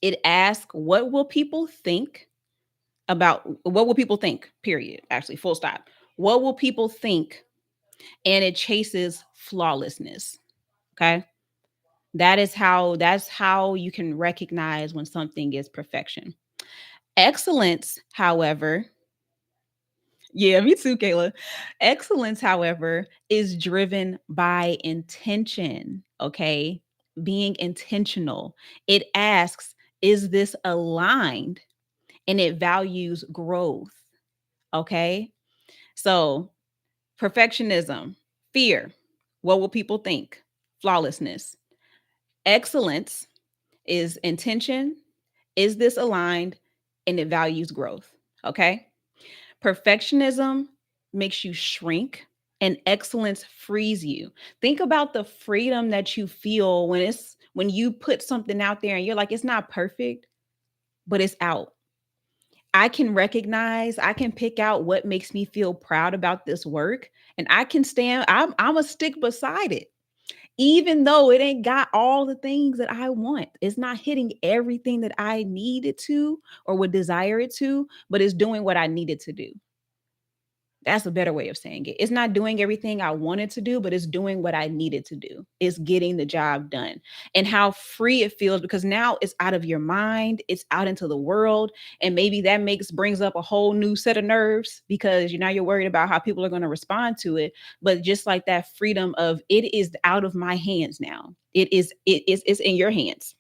It asks, what will people think? Period. Actually, full stop. What will people think? And it chases flawlessness. Okay. That's how you can recognize when something is perfection. Excellence, however, yeah, me too, Kayla. Excellence, however, is driven by intention, okay? Being intentional. It asks, is this aligned? And it values growth, okay? So, perfectionism, fear, what will people think? Flawlessness. Excellence is intention, is this aligned? And it values growth, okay? Perfectionism makes you shrink, and excellence frees you. Think about the freedom that you feel when you put something out there and you're like, it's not perfect, but it's out. I can pick out what makes me feel proud about this work, and I'm a stick beside it. even though it ain't got all the things that I want. It's not hitting everything that I need it to or would desire it to, but it's doing what I need it to do. That's a better way of saying it. It's not doing everything I wanted to do, but it's doing what I needed to do. It's getting the job done. And how free it feels because now it's out of your mind, it's out into the world, and maybe that makes brings up a whole new set of nerves because you now you're worried about how people are going to respond to it. But just like that freedom of it is out of my hands now. It's in your hands.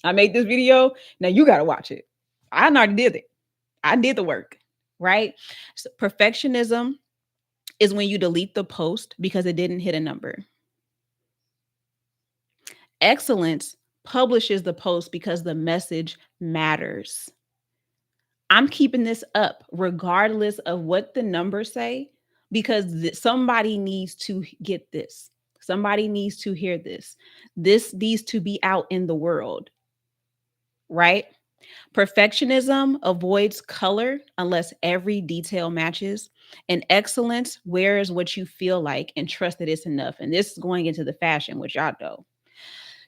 I made this video. Now you got to watch it. I already did it. I did the work, right? So perfectionism is when you delete the post because it didn't hit a number. Excellence publishes the post because the message matters. I'm keeping this up regardless of what the numbers say because somebody needs to get this. Somebody needs to hear this. This needs to be out in the world, right? Perfectionism avoids color unless every detail matches. And excellence wears what you feel like and trust that it's enough. And this is going into the fashion, which y'all know.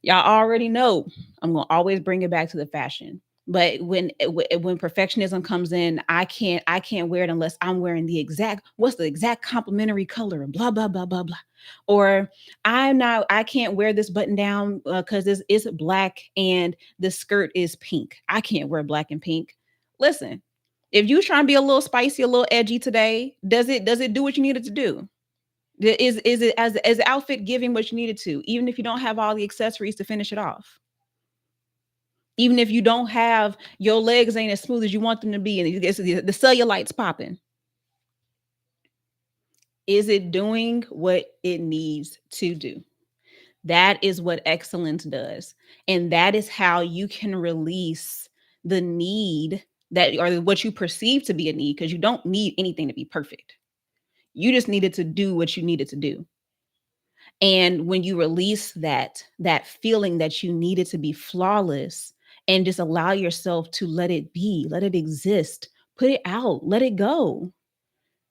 Y'all already know I'm going to always bring it back to the fashion. But when perfectionism comes in, I can't wear it unless I'm wearing the exact what's the exact complementary color and blah blah blah blah blah. Or I can't wear this button down because it's black and the skirt is pink. I can't wear black and pink. Listen, if you trying to be a little spicy, a little edgy today, does it do what you need it to do? Is it as the outfit giving what you needed to, even if you don't have all the accessories to finish it off? Even if you don't have your legs ain't as smooth as you want them to be, and the cellulite's popping, is it doing what it needs to do? That is what excellence does, and that is how you can release the need that or what you perceive to be a need because you don't need anything to be perfect. You just needed to do what you needed to do. And when you release that feeling that you needed to be flawless and just allow yourself to let it be, let it exist, put it out, let it go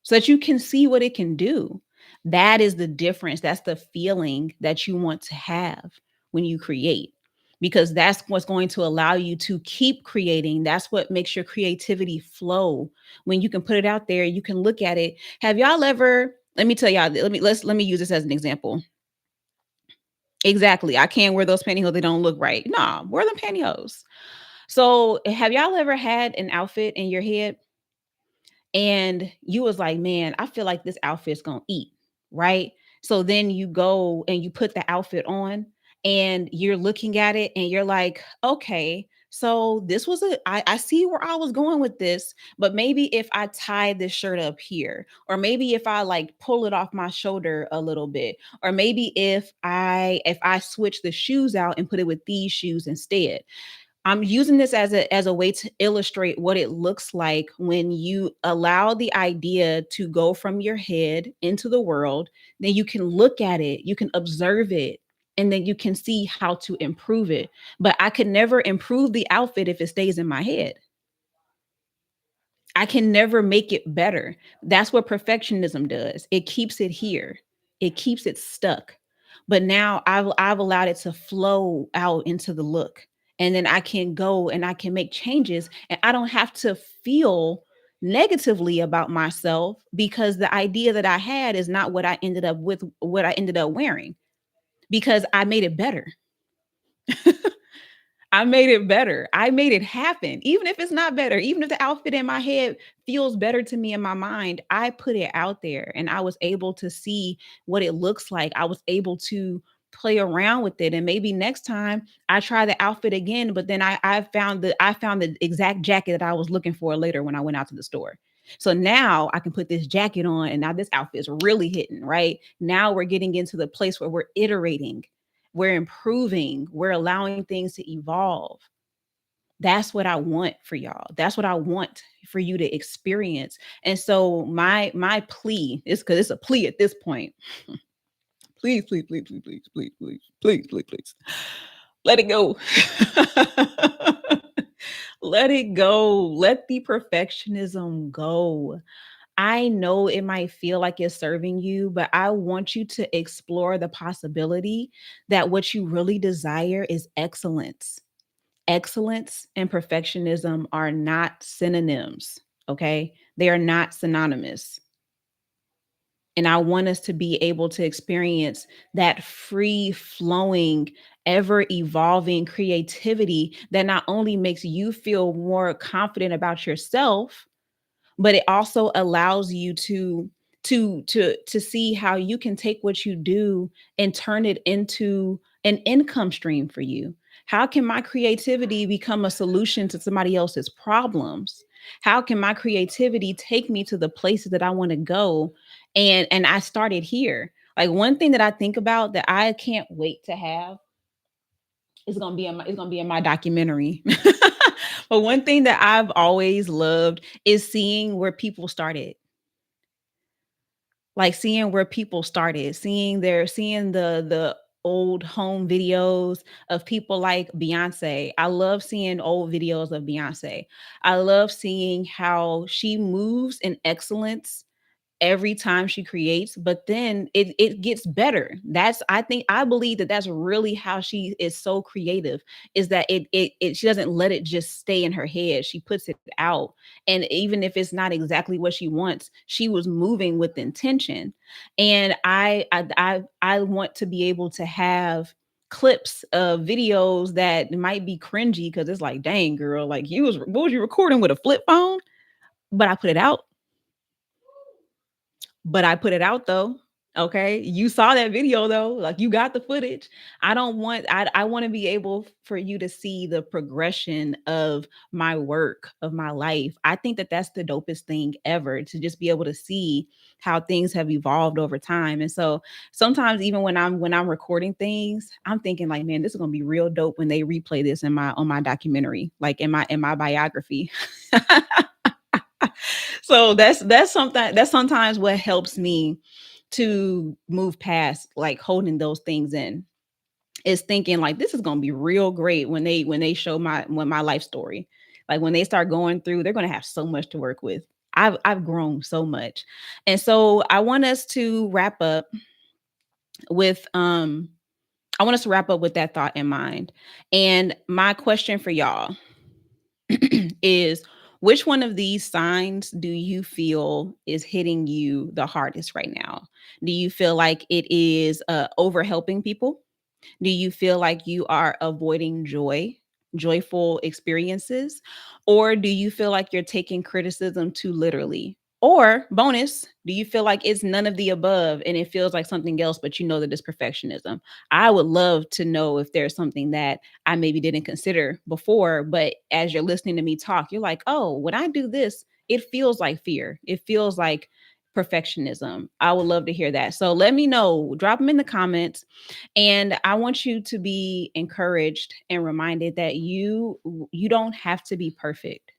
so that you can see what it can do. That is the difference. That's the feeling that you want to have when you create, because that's what's going to allow you to keep creating. That's what makes your creativity flow. When you can put it out there, you can look at it. Have y'all ever, let me tell y'all, let me use this as an example. Exactly. I can't wear those pantyhose. They don't look right. Nah, wear them pantyhose. So have y'all ever had an outfit in your head and you was like, man, I feel like this outfit's gonna eat, right? So then you go and you put the outfit on and you're looking at it and you're like, okay, so this was I see where I was going with this, but maybe if I tie this shirt up here, or maybe if I like pull it off my shoulder a little bit, or maybe if I switch the shoes out and put it with these shoes instead. I'm using this as a way to illustrate what it looks like when you allow the idea to go from your head into the world. Then you can look at it, you can observe it, and then you can see how to improve it. But I could never improve the outfit if it stays in my head. I can never make it better. That's what perfectionism does. It keeps it here. It keeps it stuck. But now I've allowed it to flow out into the look. And then I can go and I can make changes and I don't have to feel negatively about myself because the idea that I had is not what I ended up with, what I ended up wearing, because I made it better. I made it better. I made it happen. Even if it's not better, even if the outfit in my head feels better to me in my mind, I put it out there and I was able to see what it looks like. I was able to play around with it. And maybe next time I try the outfit again, but then I found the exact jacket that I was looking for later when I went out to the store. So now I can put this jacket on and now this outfit is really hitting, right? Now we're getting into the place where we're iterating, we're improving, we're allowing things to evolve. That's what I want for y'all. That's what I want for you to experience. And so my plea is, because it's a plea at this point. Please, please, please, please, please, please, please, please, please, please. Let it go. Let it go. Let the perfectionism go. I know it might feel like it's serving you, but I want you to explore the possibility that what you really desire is excellence. Excellence and perfectionism are not synonyms, okay? They are not synonymous. And I want us to be able to experience that free flowing, ever evolving creativity that not only makes you feel more confident about yourself, but it also allows you to see how you can take what you do and turn it into an income stream for you. How can my creativity become a solution to somebody else's problems? How can my creativity take me to the places that I want to go? And I started here. Like one thing that I think about that I can't wait to have is gonna be in my it's gonna be in my documentary. But one thing that I've always loved is seeing where people started. Like seeing where people started, seeing the old home videos of people like Beyonce. I love seeing old videos of Beyonce. I love seeing how she moves in excellence every time she creates, but then it gets better. That's I believe that that's really how she is so creative, is that it she doesn't let it just stay in her head. She puts it out. And even if it's not exactly what she wants, she was moving with intention. And I want to be able to have clips of videos that might be cringy because it's like, dang girl, like you was what was you recording with a flip phone? But I put it out. But I put it out though. Okay. You saw that video though. Like you got the footage. I want to be able for you to see the progression of my work, of my life. I think that that's the dopest thing ever, to just be able to see how things have evolved over time. And so sometimes even when I'm recording things, I'm thinking like, man, this is going to be real dope when they replay this in my on my documentary, like in my biography. So that's something that's sometimes what helps me to move past like holding those things in, is thinking like this is going to be real great when they show my life story. Like when they start going through, they're going to have so much to work with. I've grown so much. And so with I want us to wrap up with that thought in mind. And my question for y'all is, which one of these signs do you feel is hitting you the hardest right now? Do you feel like it is over helping people? Do you feel like you are avoiding joyful experiences? Or do you feel like you're taking criticism too literally? Or bonus, do you feel like it's none of the above and it feels like something else, but you know that it's perfectionism? I would love to know if there's something that I maybe didn't consider before, but as you're listening to me talk, you're like, oh, when I do this, it feels like fear. It feels like perfectionism. I would love to hear that. So let me know, drop them in the comments. And I want you to be encouraged and reminded that you don't have to be perfect.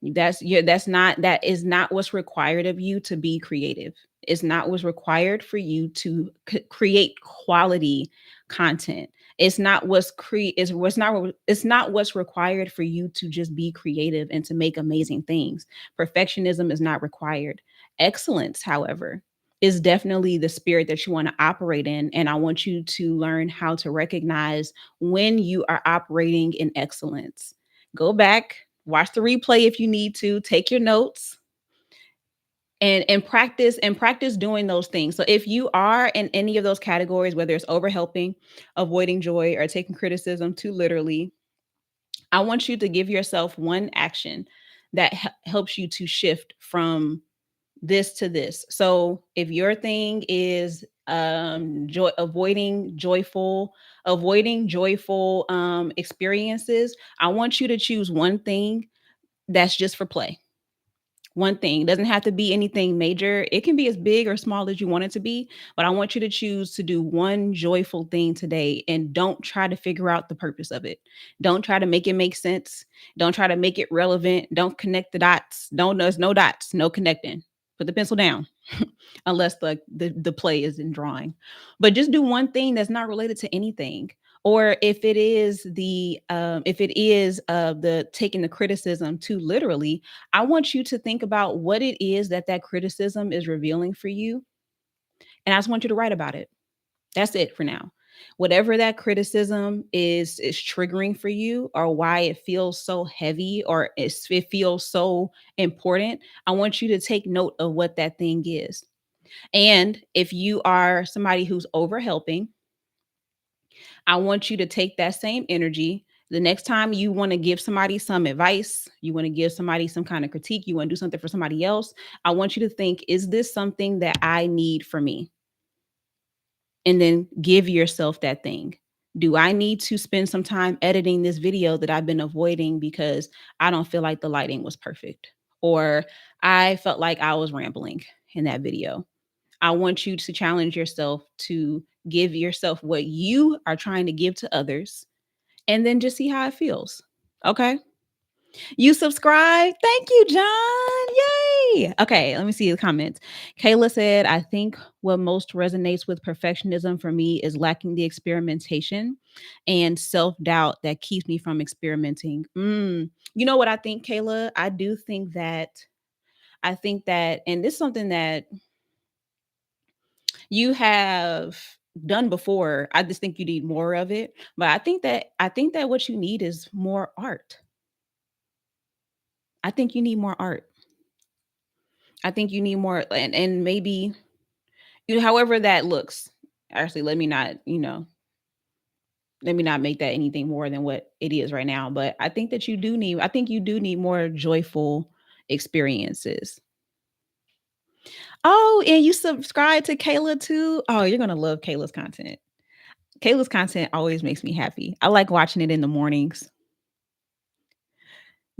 That is not what's required of you to be creative. It's not what's required for you to create quality content. It's not what's required for you to just be creative and to make amazing things. Perfectionism is not required. Excellence, however, is definitely the spirit that you want to operate in, and I want you to learn how to recognize when you are operating in excellence. Go back, watch the replay if you need to, take your notes and practice doing those things. So if you are in any of those categories, whether it's overhelping, avoiding joy, or taking criticism too literally, I want you to give yourself one action that helps you to shift from this to this. So if your thing is avoiding joyful experiences, I want you to choose one thing that's just for play. One thing. It doesn't have to be anything major. It can be as big or small as you want it to be, but I want you to choose to do one joyful thing today, and don't try to figure out the purpose of it. Don't try to make it make sense. Don't try to make it relevant. Don't connect the dots. Don't There's no dots, no connecting. Put the pencil down. Unless the play is in drawing. But just do one thing that's not related to anything. Or if it is the taking the criticism too literally, I want you to think about what it is that that criticism is revealing for you, and I just want you to write about it. That's it for now. Whatever that criticism is triggering for you, or why it feels so heavy, or it feels so important, I want you to take note of what that thing is. And if you are somebody who's over helping, I want you to take that same energy. The next time you want to give somebody some advice, you want to give somebody some kind of critique, you want to do something for somebody else, I want you to think, is this something that I need for me? And then give yourself that thing. Do I need to spend some time editing this video that I've been avoiding because I don't feel like the lighting was perfect? Or I felt like I was rambling in that video. I want you to challenge yourself to give yourself what you are trying to give to others, and then just see how it feels. Okay. You subscribe. Thank you, John. Yay. Okay, let me see the comments. Kayla said, I think what most resonates with perfectionism for me is lacking the experimentation and self doubt that keeps me from experimenting. You know what I think, Kayla? I think that, and this is something that you have done before. I just think you need more of it. But I think that what you need is more art. I think you need more art. I think you need more, and maybe however that looks. Actually, let me not make that anything more than what it is right now. But I think you do need more joyful experiences. Oh, and you subscribe to Kayla too. Oh, you're gonna love Kayla's content. Kayla's content always makes me happy. I like watching it in the mornings.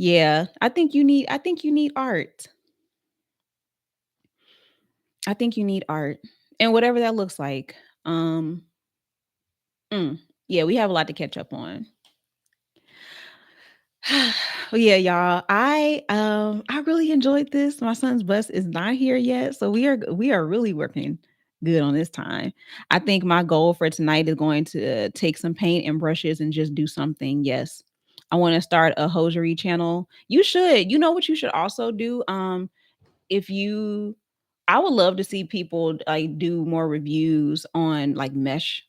Yeah, I think you need art. I think you need art. And whatever that looks like. Um yeah, we have a lot to catch up on. Well, yeah, y'all. I really enjoyed this. My son's bus is not here yet, so we are really working good on this time. I think my goal for tonight is going to take some paint and brushes and just do something. Yes. I want to start a hosiery channel. You should. You know what you should also do? If you I would love to see people like do more reviews on like mesh.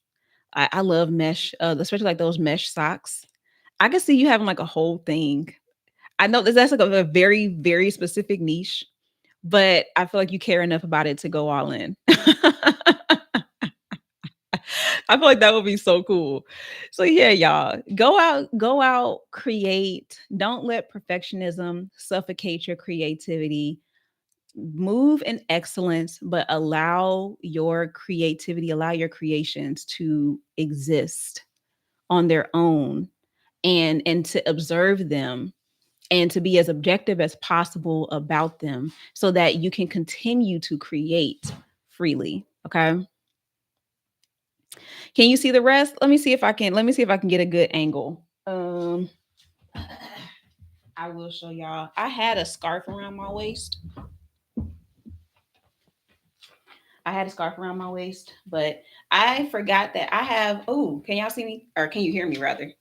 I love mesh, especially like those mesh socks. I can see you having like a whole thing. I know that's like a very, very specific niche, but I feel like you care enough about it to go all in. I feel like that would be so cool. So yeah, y'all, go out, create. Don't let perfectionism suffocate your creativity. Move in excellence, but allow your creativity, allow your creations to exist on their own, and to observe them, and to be as objective as possible about them so that you can continue to create freely. Okay. Can you see the rest? Let me see if I can get a good angle. I will show y'all. I had a scarf around my waist. I had a scarf around my waist, but I forgot that I have. Oh, can y'all see me? Or can you hear me rather?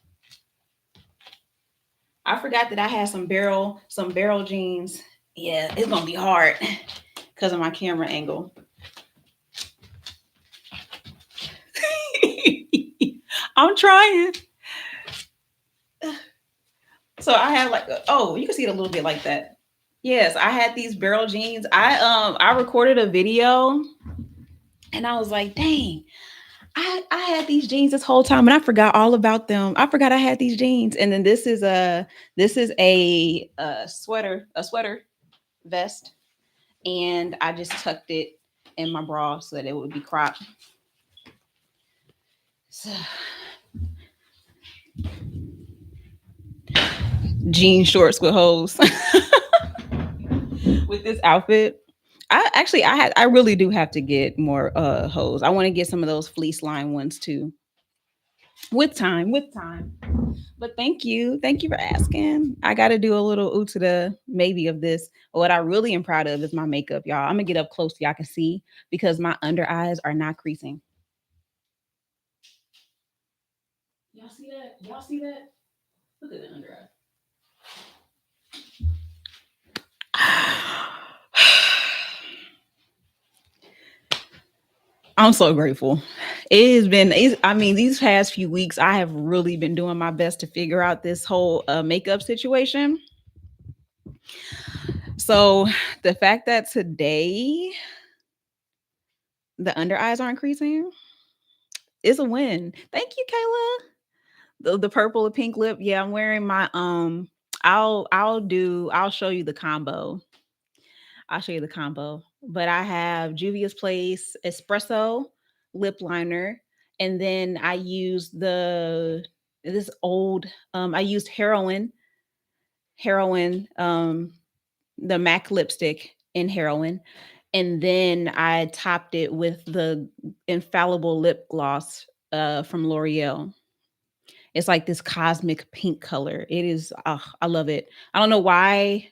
I forgot that I had some barrel jeans. Yeah, it's gonna be hard because of my camera angle. I'm trying. So I had like oh, you can see it a little bit like that. Yes, I had these barrel jeans. I recorded a video and I was like, dang, I had these jeans this whole time and I forgot all about them. I forgot I had these jeans. And then this is a sweater vest, and I just tucked it in my bra so that it would be cropped. So, jean shorts with holes. With this outfit. I really do have to get more hose. I want to get some of those fleece line ones too. With time, with time. But thank you. Thank you for asking. I got to do a little ooh to the maybe of this. What I really am proud of is my makeup, y'all. I'm going to get up close so y'all can see because my under eyes are not creasing. Y'all see that? Y'all see that? Look at the under eye. I'm so grateful. It has been, I mean, these past few weeks, I have really been doing my best to figure out this whole makeup situation. So the fact that today the under eyes are increasing is a win. Thank you, Kayla. The purple and pink lip. Yeah, I'm wearing my I'll show you the combo. I'll show you the combo. But I have Juvia's Place espresso lip liner, and then I use the this old I used heroin the MAC lipstick in heroin, and then I topped it with the infallible lip gloss from L'Oreal. It's like this cosmic pink color. It is, I love it. I don't know why,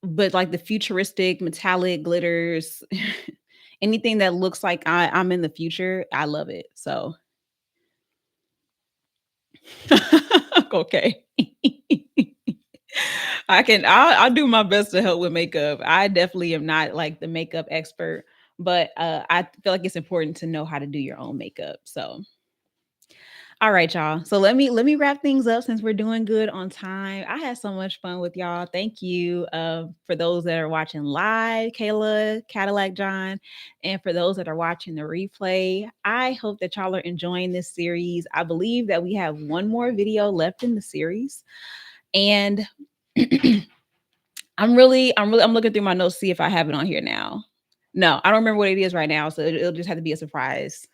but like the futuristic metallic glitters, anything that looks like I'm in the future, I love it. So, okay. I'll do my best to help with makeup. I definitely am not like the makeup expert, but I feel like it's important to know how to do your own makeup. So, all right, y'all. So let me wrap things up since we're doing good on time. I had so much fun with y'all. Thank you for those that are watching live, Kayla, Cadillac John, and for those that are watching the replay. I hope that y'all are enjoying this series. I believe that we have one more video left in the series, and I'm looking through my notes to see if I have it on here now. No, I don't remember what it is right now, so it'll just have to be a surprise.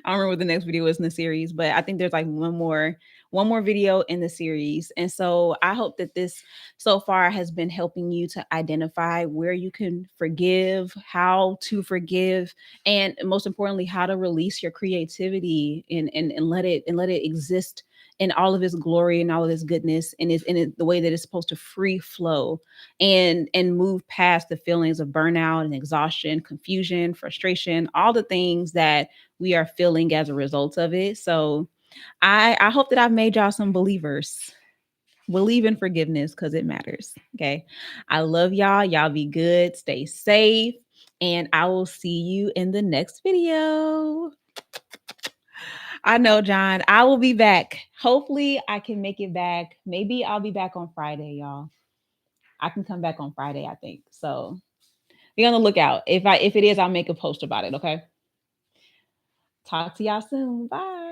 I don't remember what the next video is in the series, but I think there's like one more video in the series. And so I hope that this so far has been helping you to identify where you can forgive, how to forgive, and most importantly, how to release your creativity and let it exist in all of its glory and all of its goodness and the way that it's supposed to free flow and move past the feelings of burnout and exhaustion, confusion, frustration, all the things that we are feeling as a result of it. So I hope that I've made y'all some believers. Believe in forgiveness because it matters. Okay. I love y'all. Y'all be good. Stay safe. And I will see you in the next video. I know, John. I will be back. Hopefully, I can make it back. Maybe I'll be back on Friday, y'all. I can come back on Friday, I think. So be on the lookout. If it is, I'll make a post about it. Okay. Talk to y'all soon. Bye.